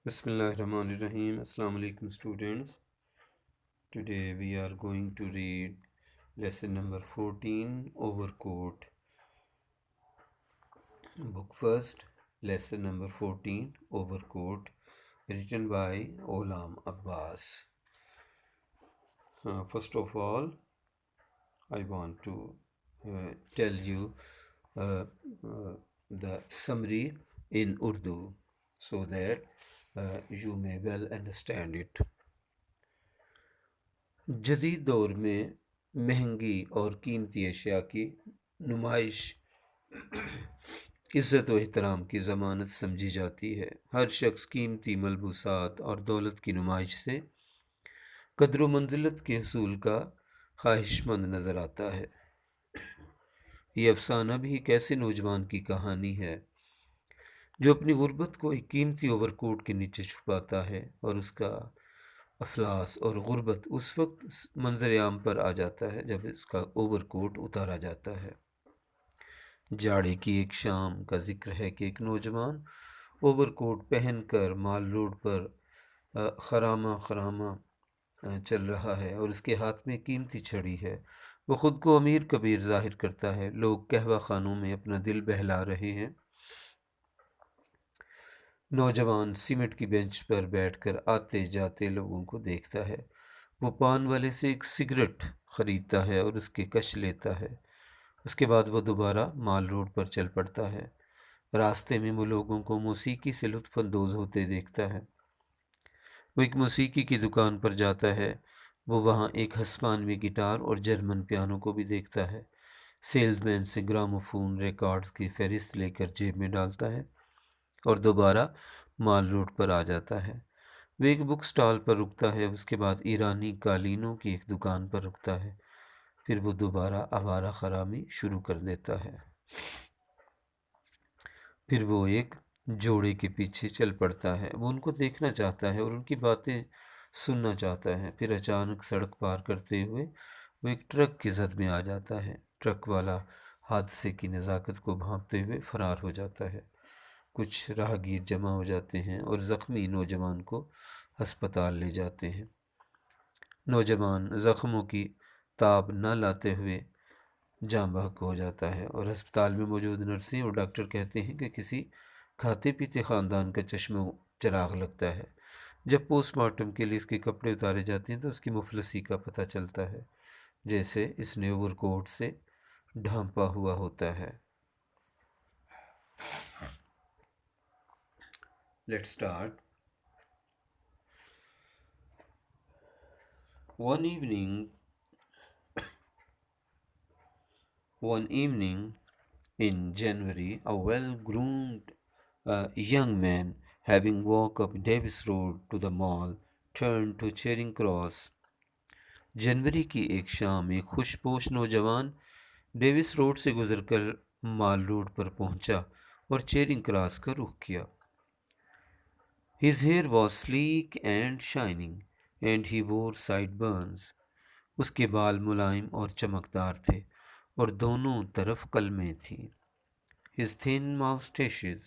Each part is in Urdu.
Bismillahirrahmanirrahim. Assalamu alaikum students. Today we are going to read lesson number 14, Overcoat. Book first, lesson number 14, Overcoat, written by Olam Abbas. First of all, I want to tell you uh, the summary in Urdu so that you may well understand it. جدید دور میں مہنگی اور قیمتی اشیاء کی نمائش عزت و احترام کی ضمانت سمجھی جاتی ہے۔ ہر شخص قیمتی ملبوسات اور دولت کی نمائش سے قدر و منزلت کے حصول کا خواہش مند نظر آتا ہے۔ یہ افسانہ بھی ایک ایسے نوجوان کی کہانی ہے جو اپنی غربت کو ایک قیمتی اوور کوٹ کے نیچے چھپاتا ہے، اور اس کا افلاس اور غربت اس وقت منظر عام پر آ جاتا ہے جب اس کا اوور کوٹ اتارا جاتا ہے۔ جاڑے کی ایک شام کا ذکر ہے کہ ایک نوجوان اوور کوٹ پہن کر مال روڈ پر خرامہ خرامہ چل رہا ہے، اور اس کے ہاتھ میں قیمتی چھڑی ہے۔ وہ خود کو امیر کبیر ظاہر کرتا ہے۔ لوگ قہوہ خانوں میں اپنا دل بہلا رہے ہیں۔ نوجوان سیمنٹ کی بینچ پر بیٹھ کر آتے جاتے لوگوں کو دیکھتا ہے۔ وہ پان والے سے ایک سگریٹ خریدتا ہے اور اس کے کش لیتا ہے۔ اس کے بعد وہ دوبارہ مال روڈ پر چل پڑتا ہے۔ راستے میں وہ لوگوں کو موسیقی سے لطف اندوز ہوتے دیکھتا ہے۔ وہ ایک موسیقی کی دکان پر جاتا ہے۔ وہ وہاں ایک ہسپانوی گٹار اور جرمن پیانو کو بھی دیکھتا ہے۔ سیلز مین سے گراموفون ریکارڈز کی فہرست لے کر جیب میں ڈالتا ہے اور دوبارہ مال روڈ پر آ جاتا ہے۔ وہ ایک بک سٹال پر رکتا ہے، اس کے بعد ایرانی قالینوں کی ایک دکان پر رکتا ہے، پھر وہ دوبارہ آوارہ خرامی شروع کر دیتا ہے۔ پھر وہ ایک جوڑے کے پیچھے چل پڑتا ہے۔ وہ ان کو دیکھنا چاہتا ہے اور ان کی باتیں سننا چاہتا ہے۔ پھر اچانک سڑک پار کرتے ہوئے وہ ایک ٹرک کی زد میں آ جاتا ہے۔ ٹرک والا حادثے کی نزاکت کو بھانپتے ہوئے فرار ہو جاتا ہے۔ کچھ راہگیر جمع ہو جاتے ہیں اور زخمی نوجوان کو ہسپتال لے جاتے ہیں۔ نوجوان زخموں کی تاب نہ لاتے ہوئے جاں بحق ہو جاتا ہے، اور ہسپتال میں موجود نرسیں اور ڈاکٹر کہتے ہیں کہ کسی کھاتے پیتے خاندان کا چشمہ چراغ لگتا ہے۔ جب پوسٹ مارٹم کے لیے اس کے کپڑے اتارے جاتے ہیں تو اس کی مفلسی کا پتہ چلتا ہے، جیسے اس نے اوور کوٹ سے ڈھانپا ہوا ہوتا ہے۔ Let's start. One evening in January, a well-groomed young man, having walked up Davis Road to the mall, turned to Charing Cross. جنوری کی ایک شام ایک خوش پوش نوجوان ڈیوس روڈ سے گزر کر مال روڈ پر پہنچا اور چیرنگ کراس کا رخ کیا۔ His hair was sleek and shining, and he wore sideburns. اس کے بال ملائم اور چمکدار تھے اور دونوں طرف قلمیں تھیں۔ His thin moustaches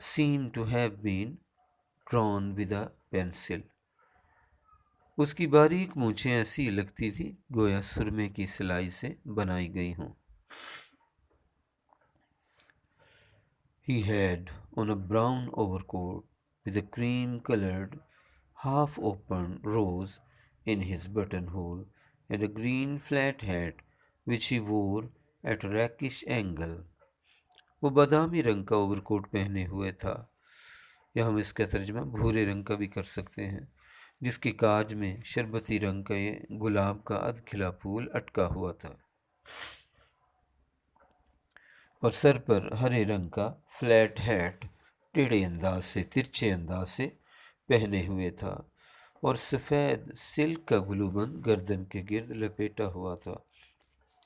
seemed to have been drawn with a pencil. اس کی باریک مونچھیں ایسی لگتی تھی گویا سرمے کی سلائی سے بنائی گئی ہوں۔ He had on a brown overcoat with a cream-colored half-open rose in his buttonhole and a green flat hat which he wore at a rakish angle. وہ بادامی رنگ کا اوور کوٹ پہنے ہوئے تھا، یا ہم اس کا ترجمہ بھورے رنگ کا بھی کر سکتے ہیں، جس کے کاج میں شربتی رنگ کا یہ گلاب کا ادھ کھلا پھول اٹکا ہوا تھا، اور سر پر ہرے رنگ کا فلیٹ ہیٹ ٹیڑھے انداز سے ترچھے انداز سے پہنے ہوئے تھا، اور سفید سلک کا گلوبند گردن کے گرد لپیٹا ہوا تھا۔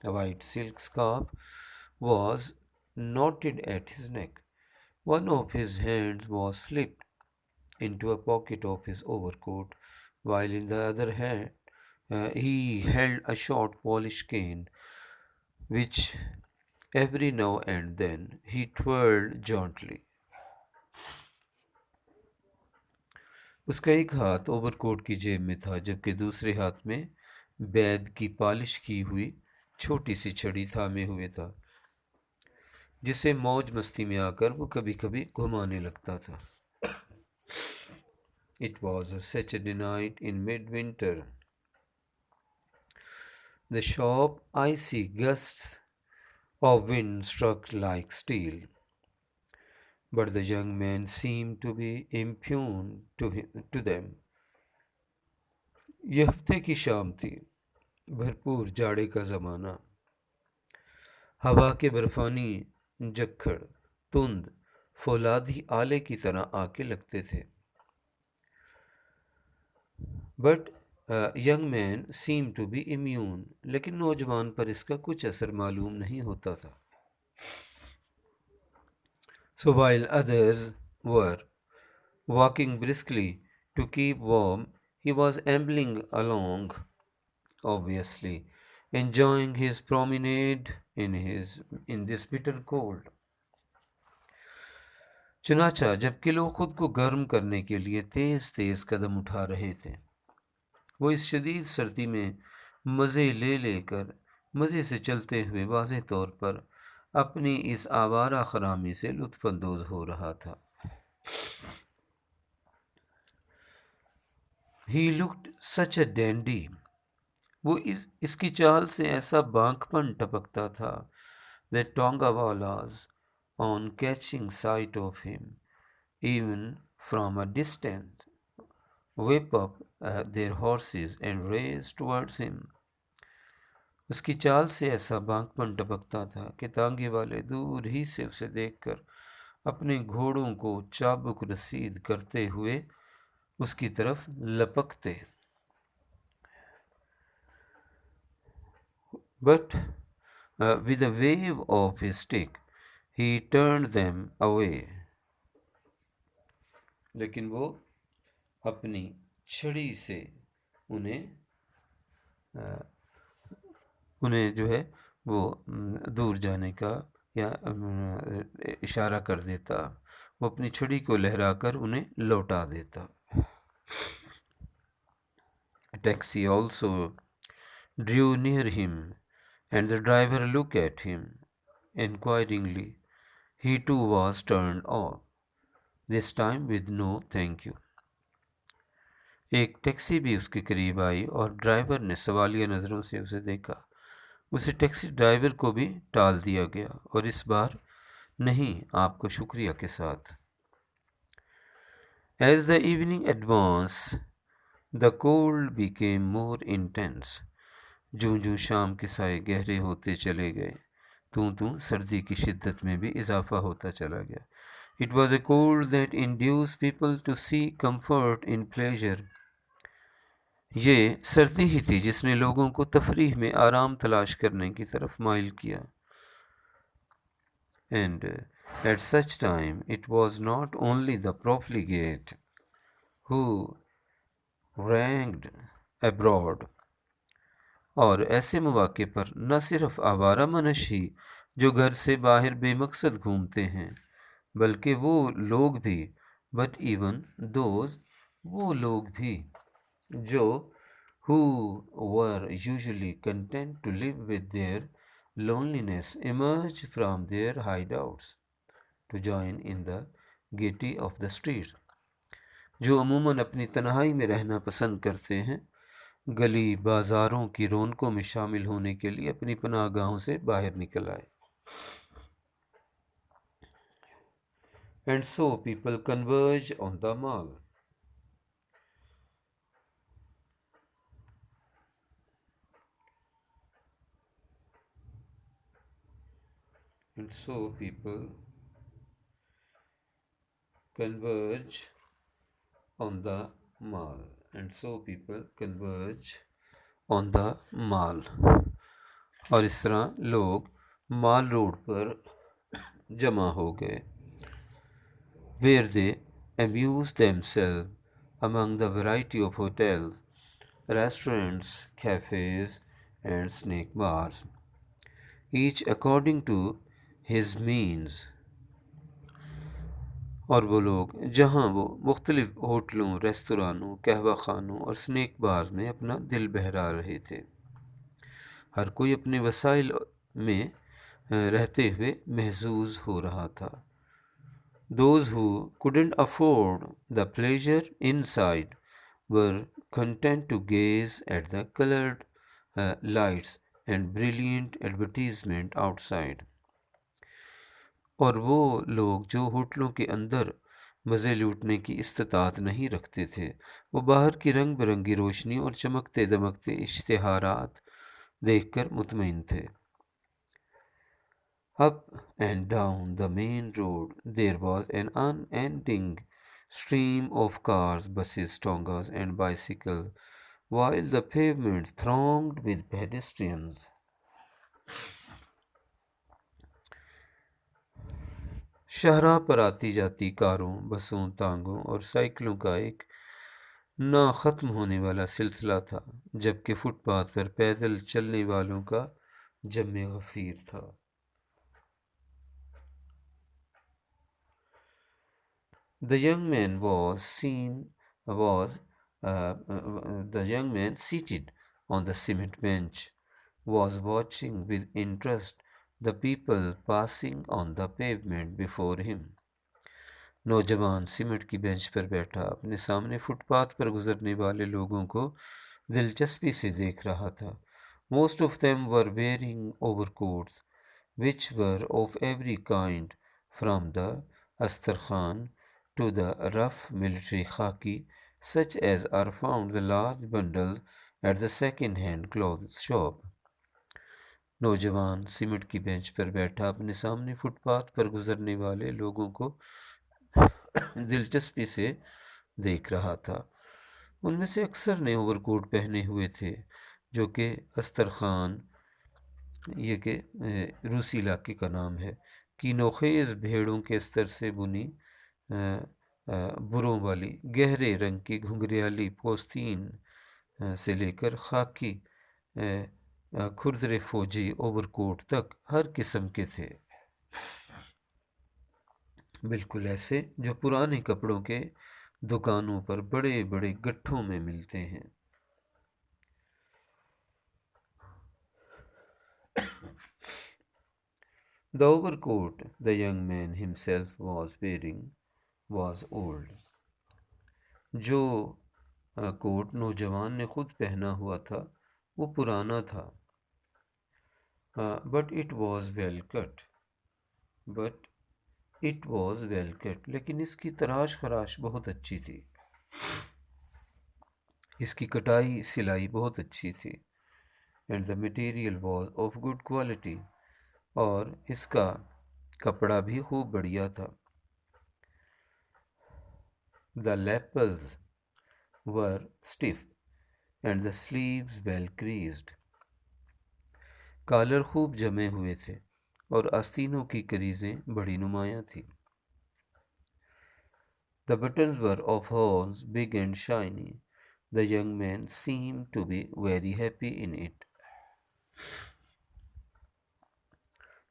A white silk scarf was knotted at his neck. One of his hands was slipped into a pocket of his overcoat, while in the other hand he held a short polished cane, which every now and then he twirled jauntily. اس کا ایک ہاتھ اوور کوٹ کی جیب میں تھا، جبکہ دوسرے ہاتھ میں بید کی پالش کی ہوئی چھوٹی سی چھڑی تھامے ہوئے تھا، جسے موج مستی میں آ کر وہ کبھی کبھی گھمانے لگتا تھا۔ It was a Saturday night in midwinter. The sharp, icy gusts of wind struck like steel, but the young man seemed to be immune to them. یہ ہفتے کی شام تھی، بھرپور جاڑے کا زمانہ۔ ہوا کے برفانی جکھڑ تند فولادی آلے کی طرح آ کے لگتے تھے۔ But young men seem to be immune, لیکن نوجوان پر اس کا کچھ اثر معلوم نہیں ہوتا تھا۔ So while others were walking briskly to keep warm, he was ambling along, obviously enjoying his promenade in this bitter cold. چنانچہ جبکہ لوگ خود کو گرم کرنے کے لیے تیز تیز قدم اٹھا رہے تھے، وہ اس شدید سردی میں مزے لے لے کر مزے سے چلتے ہوئے واضح طور پر اپنی اس آوارہ خرامی سے لطف اندوز ہو رہا تھا۔ He looked such a dandy. وہ اس کی چال سے ایسا بانک پن ٹپکتا تھا that Tonga wallas, on catching sight of him, even from a distance, whip up their horses and race towards him. اس کی چال سے ایسا بانک پن ٹپکتا تھا کہ تانگے والے دور ہی سے اسے دیکھ کر اپنے گھوڑوں کو چابک رسید کرتے ہوئے اس کی طرف لپکتے۔ But with a wave of his stick, he turned them away. لیکن وہ اپنی چھڑی سے انہیں جو ہے وہ دور جانے کا یا اشارہ کر دیتا، وہ اپنی چھڑی کو لہرا کر انہیں لوٹا دیتا۔ A taxi also drew near him, and the driver looked at him inquiringly. He too was turned off, this time with no thank you. ایک ٹیکسی بھی اس کے قریب آئی اور ڈرائیور نے سوالیہ نظروں سے اسے دیکھا۔ اسے ٹیکسی ڈرائیور کو بھی ٹال دیا گیا، اور اس بار نہیں، آپ کو شکریہ کے ساتھ۔ As the evening advanced, the cold became more intense. جوں جوں شام کے سائے گہرے ہوتے چلے گئے، توں سردی کی شدت میں بھی اضافہ ہوتا چلا گیا۔ It was a cold that induced people to seek comfort in pleasure. یہ سردی ہی تھی جس نے لوگوں کو تفریح میں آرام تلاش کرنے کی طرف مائل کیا۔ And at such time it was not only the profligate who ranged abroad. اور ایسے مواقع پر نہ صرف آوارہ منشی جو گھر سے باہر بے مقصد گھومتے ہیں، بلکہ وہ لوگ بھی but even those وہ لوگ بھی جو who were usually content to live with their loneliness emerged from their hideouts to join in the gaiety of the streets. جو عموماً اپنی تنہائی میں رہنا پسند کرتے ہیں، گلی بازاروں کی رونقوں میں شامل ہونے کے لیے اپنی پناہ گاہوں سے باہر نکل آئے۔ And so people converge on the mall. And so people converge on the mall. And so people converge on the mall. اور اس طرح لوگ مال روڈ پر جمع ہو گئے، where they amused themselves among the variety of hotels, restaurants, cafes, and snack bars, each according to his means. اور وہ لوگ جہاں وہ مختلف ہوٹلوں، ریستورانوں، قہوہ خانوں اور سنیک بارز میں اپنا دل بہلا رہے تھے، ہر کوئی اپنے وسائل میں رہتے ہوئے محظوظ ہو رہا تھا۔ Those who couldn't afford the pleasure inside were content to gaze at the colored lights and brilliant advertisement outside۔ اور وہ لوگ جو ہوٹلوں کے اندر مزے لوٹنے کی استطاعت نہیں رکھتے تھے، وہ باہر کی رنگ برنگی روشنی اور چمکتے دمکتے اشتہارات دیکھ کر مطمئن تھے۔ Up and down the main road there was an unending stream of cars, buses, tongas, and bicycles, while the pavement thronged with pedestrians۔ شاہراہ پر آتی جاتی کاروں، بسوں، تانگوں اور سائیکلوں کا ایک نہ ختم ہونے والا سلسلہ تھا، جبکہ فٹ پاتھ پر پیدل چلنے والوں کا جم غفیر تھا۔ The young man seated on the cement bench was watching with interest the people passing on the pavement before him۔ نوجوان سیمنٹ کی بینچ پر بیٹھا اپنے سامنے فٹ پاتھ پر گزرنے والے لوگوں کو دلچسپی سے دیکھ رہا تھا۔ Most of them were wearing overcoats, which were of every kind, from the astrakhan to the rough military khaki, such as are found the large bundles at the second-hand clothes shop۔ نوجوان سیمنٹ کی بینچ پر بیٹھا اپنے سامنے فٹ پاتھ پر گزرنے والے لوگوں کو دلچسپی سے دیکھ رہا تھا۔ ان میں سے اکثر نے اوور کوٹ پہنے ہوئے تھے، جو کہ استرخان، یہ کہ روسی علاقے کا نام ہے، کی نوخیز بھیڑوں کے استر سے بنی بروں والی گہرے رنگ کی گھنگریالی پوستین سے لے کر خاکی کھردرے فوجی اوور کوٹ تک ہر قسم کے تھے، بالکل ایسے جو پرانے کپڑوں کے دکانوں پر بڑے بڑے گٹھوں میں ملتے ہیں۔ The overcoat the young man himself was wearing was old۔ جو کوٹ نوجوان نے خود پہنا ہوا تھا وہ پرانا تھا۔ But it was well cut، لیکن اس کی تراش خراش بہت اچھی تھی، اس کی کٹائی سلائی بہت اچھی تھی۔ And the material was of good quality، اور اس کا کپڑا بھی خوب بڑھیا تھا۔ The lapels were stiff and the sleeves well creased۔ Collar خوب جمے ہوئے تھے اور آستینوں کی کریزیں بڑی نمایاں تھیں۔ The buttons were of holes, big and shiny۔ The young man seemed to be very happy in it۔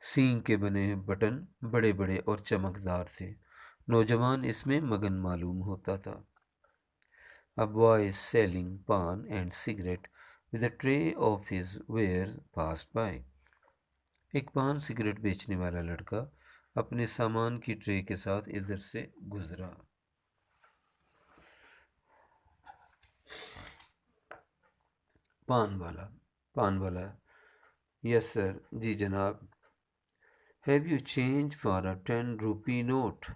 سینگ کے بنے بٹن بڑے بڑے اور چمکدار تھے، نوجوان اس میں مگن معلوم ہوتا تھا۔ A boy selling pan and cigarette with a tray of his wares passed by۔ ایک پان سگریٹ بیچنے والا لڑکا اپنے سامان کی ٹرے کے ساتھ ادھر سے گزرا۔ پان والا یس سر، جی جناب۔ Have you change for a 10 rupee note؟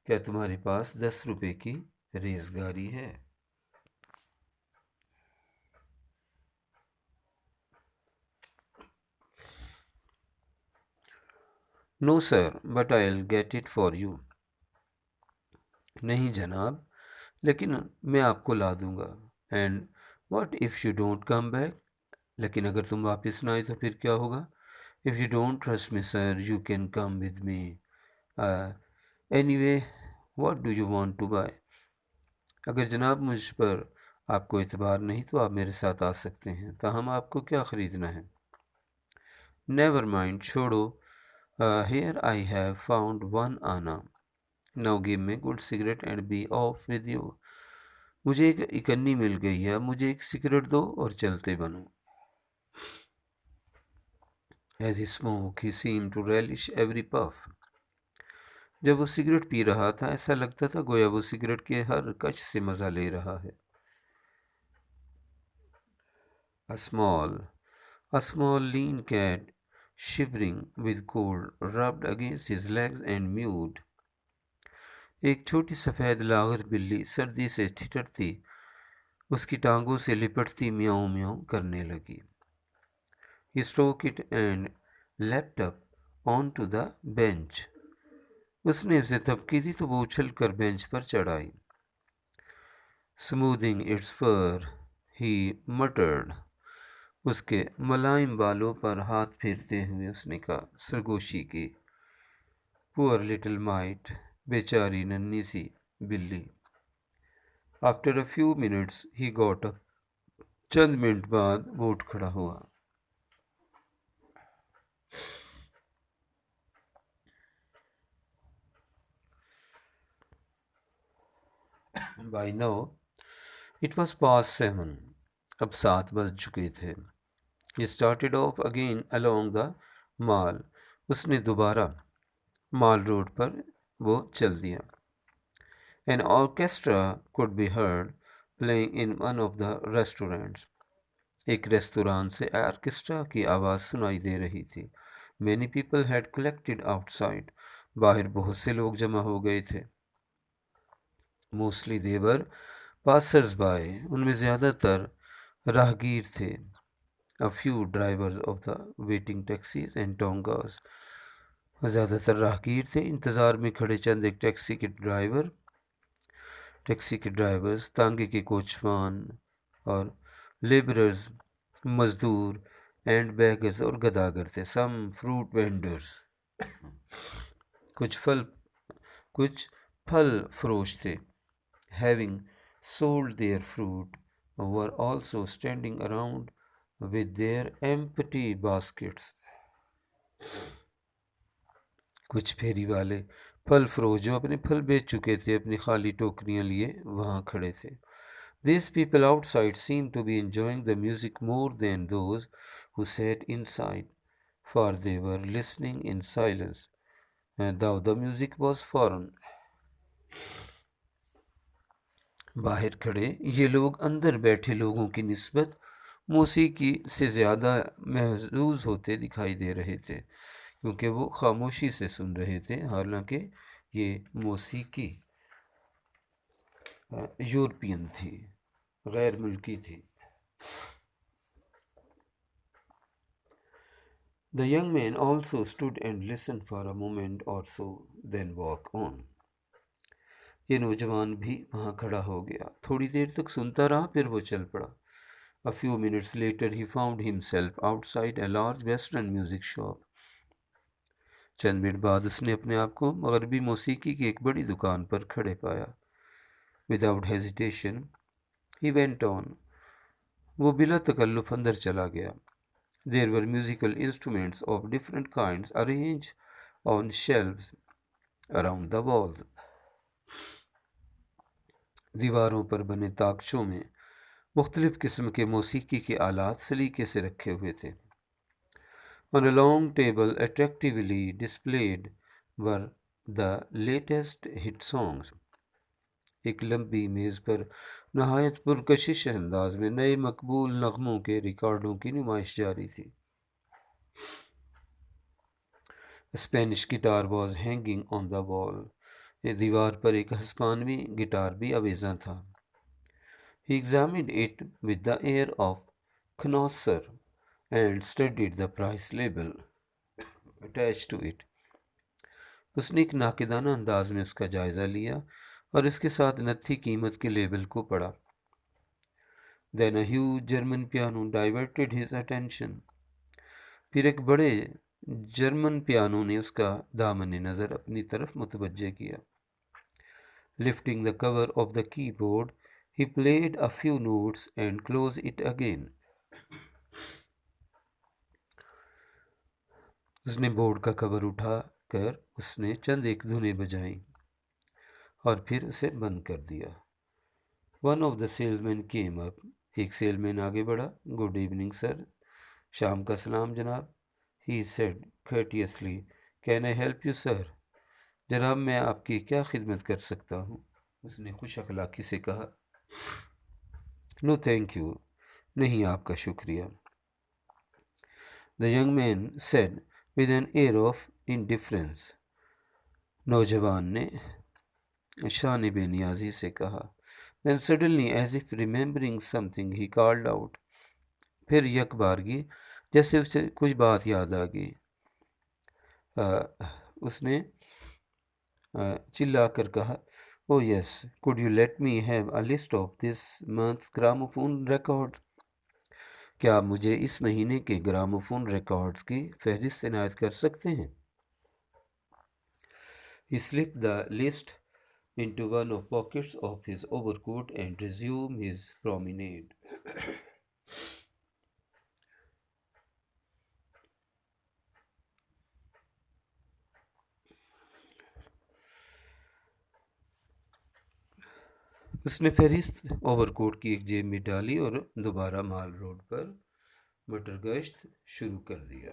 کیا تمہارے پاس 10 روپے کی ریزگاری ہے؟ No sir, but I'll get it for you۔ نہیں جناب، لیکن میں آپ کو لا دوں گا۔ And what if you don't come back؟ لیکن اگر تم واپس نہ آئے تو پھر کیا ہوگا؟ If you don't trust me sir, you can come with me۔ Anyway, what do you want to buy؟ اگر جناب مجھ پر آپ کو اعتبار نہیں تو آپ میرے ساتھ آ سکتے ہیں، تاہم آپ کو کیا خریدنا ہے؟ Never mind، چھوڑو۔ Here I have found one آنا۔ Now give me good cigarette and be off with you. مجھے ایک اکنی مل گئی ہے، مجھے ایک سگریٹ دو اور چلتے بنو. As he smoked, he seemed to relish every puff. جب وہ سگریٹ پی رہا تھا ایسا لگتا تھا گویا وہ سگریٹ کے ہر کچ سے مزہ لے رہا ہے. A small lean cat, shivering with cold, rubbed against his legs and mewed. ایک چھوٹی سفید لاغر بلی سردی سے ٹھٹرتی اس کی ٹانگوں سے لپٹتی میاؤں میاؤں کرنے لگی. He stroked it and leapt up onto the bench. اس نے اسے تھپکی دی تو وہ اچھل کر بینچ پر چڑھ آئی. Smoothing its fur, he muttered. اس کے ملائم بالوں پر ہاتھ پھیرتے ہوئے اس نے کہا، سرگوشی کی. Poor little mite, بیچاری ننھی سی بلی. After a few minutes he got up. چند منٹ بعد وہ اٹھ کھڑا ہوا. By now it was past 7. اب 7 بج چکے تھے. He started off again along the mall. اس نے دوبارہ مال روڈ پر وہ چل دیا. An orchestra could be heard playing in one of the restaurants. ایک ریستوران سے آرکیسٹرا کی آواز سنائی دے رہی تھی. Many people had collected outside. باہر بہت سے لوگ جمع ہو گئے تھے. Mostly they were passers by. ان میں زیادہ تر راہگیر تھے. A few drivers of the waiting taxis and tongas. زیادہ تر راہگیر تھے، انتظار میں کھڑے چند ایک ٹیکسی کے ڈرائیورز، تانگے کے کوچوان اور لیبررز، مزدور، اینڈ بیگرز اور گداگر تھے. Some fruit vendors. کچھ پھل فروش تھے. Having sold their fruit were also standing around with their empty baskets. کچھ پھیری والے پھل فروش جو اپنے پھل بیچ چکے تھے اپنی خالی ٹوکریاں لیے وہاں کھڑے تھے. These people outside seemed to be enjoying the music more than those who sat inside, for they were listening in silence, and though the music was foreign. باہر کھڑے یہ لوگ اندر بیٹھے لوگوں کی نسبت موسیقی سے زیادہ محظوظ ہوتے دکھائی دے رہے تھے، کیونکہ وہ خاموشی سے سن رہے تھے، حالانکہ یہ موسیقی یورپین تھی، غیر ملکی تھی. The young man also stood and listened for a moment or so, then walked on. یہ نوجوان بھی وہاں کھڑا ہو گیا، تھوڑی دیر تک سنتا رہا، پھر وہ چل پڑا. A few minutes later he found himself outside a large western music shop. چند منٹ بعد اس نے اپنے آپ کو مغربی موسیقی کی ایک بڑی دکان پر کھڑے پایا. Without hesitation he went on. وہ بلا تکلف اندر چلا گیا. There were musical instruments of different kinds arranged on shelves around the walls. دیواروں پر بنے طاقچوں میں مختلف قسم کے موسیقی کے آلات سلیقے سے رکھے ہوئے تھے. On a long table attractively displayed were the latest hit songs. ایک لمبی میز پر نہایت پرکشش انداز میں نئے مقبول نغموں کے ریکارڈوں کی نمائش جاری تھی. A Spanish guitar was hanging on the wall. دیوار پر ایک ہسپانوی گٹار بھی آویزاں تھا. He examined it with the air of connoisseur and studied the price label attached to it. اس نے ایک ناقدانہ انداز میں اس کا جائزہ لیا اور اس کے ساتھ نتھی قیمت کے لیبل کو پڑھا. Then a huge German piano diverted his attention. پھر ایک بڑے جرمن پیانو نے اس کا دامن نظر اپنی طرف متوجہ کیا. Lifting the cover of the keyboard, he played a few notes and closed it again. اس نے بورڈ کا کور اٹھا کر اس نے چند ایک دھنیں بجائیں، اور پھر اسے بند کر دیا۔ One of the salesmen came up, ایک سیل مین آگے بڑھا۔ گڈ ایوننگ سر، شام کا سلام جناب۔ He said courteously, can I help you sir? جناب میں آپ کی کیا خدمت کر سکتا ہوں؟ اس نے خوش اخلاقی سے کہا۔ نو تھینک یو، نہیں آپ کا شکریہ۔ The young man said with an air of indifference. نوجوان نے شان بے نیازی سے کہا۔ Then suddenly, as if remembering something, he called out. پھر یک بارگی جیسے اسے کچھ بات یاد آ گئی، اس نے چلا کر کہا، Oh yes, could you let me have a list of this month's gramophone records? کیا آپ مجھے اس مہینے کے گراموفون ریکارڈز کی فہرست عنایت کر سکتے ہیں؟ He slipped the list into one of pockets of his overcoat and resumed his promenade. اس نے فہرست اوور کوٹ کی ایک جیب میں ڈالی اور دوبارہ مال روڈ پر مٹر گشت شروع کر دیا۔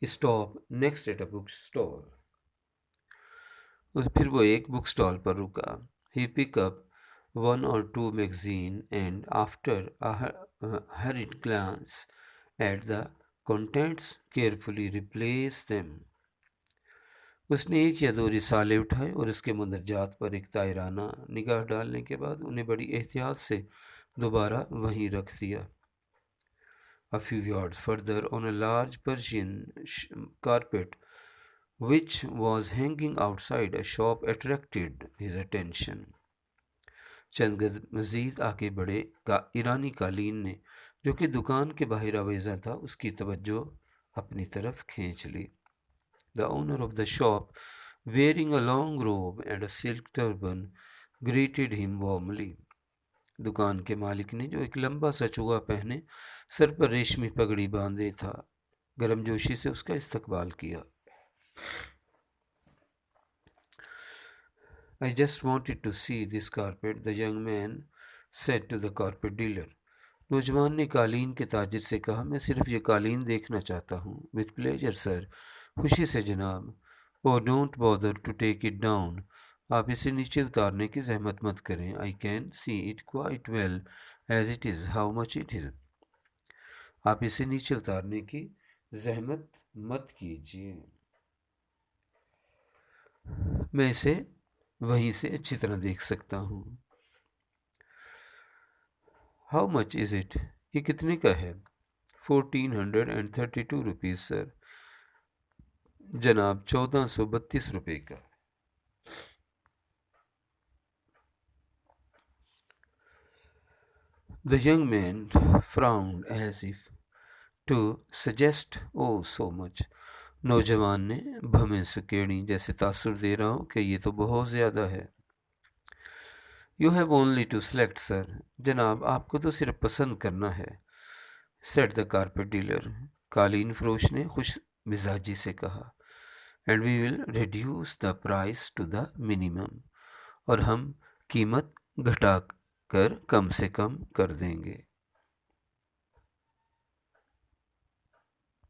Stop next at a book stall, پھر وہ ایک بک اسٹال پر رکا۔ ہی پک اپ one or two magazine and after a hurried glance at the contents carefully replaced them. اس نے ایک یا دو رسالے اٹھائے اور اس کے مندرجات پر ایک طائرانہ نگاہ ڈالنے کے بعد انہیں بڑی احتیاط سے دوبارہ وہیں رکھ دیا۔ A few yards further, on a large Persian carpet which was hanging outside a shop, attracted his attention. چند گز مزید آگے بڑھے ایرانی قالین نے جو کہ دکان کے باہر آویزاں تھا اس کی توجہ اپنی طرف کھینچ لی۔ The owner of the shop, wearing a long robe and a silk turban, greeted him warmly. دکان کے مالک نے جو ایک لمبا سا چوغا پہنے سر پر ریشمی پگڑی باندھے تھا گرم جوشی سے اس کا استقبال کیا۔ I just wanted to see this carpet, the young man said to the carpet dealer. نوجوان نے قالین کے تاجر سے کہا، میں صرف یہ قالین دیکھنا چاہتا ہوں۔ With pleasure, sir. خوشی سے جناب۔ Oh, don't bother to take it down. آپ اسے نیچے اتارنے کی زحمت مت کریں۔ I can see it quite well as it is. How much it is? آپ اسے نیچے اتارنے کی زحمت مت کیجیے، میں اسے وہیں سے اچھی طرح دیکھ سکتا ہوں۔ How much is it? یہ کتنے کا ہے؟ 1432 روپیز سر۔ جناب 1432 روپے کا۔ The young man frowned as if to suggest, oh so much. نوجوان نے بھمیں سکیڑیں جیسے تاثر دے رہا ہوں کہ یہ تو بہت زیادہ ہے۔ You have only to select, sir. جناب آپ کو تو صرف پسند کرنا ہے، said the carpet dealer. قالین فروش نے خوش مزاجی سے کہا. And we will reduce the price to the minimum. اور ہم قیمت گھٹا کر کم سے کم کر دیں گے۔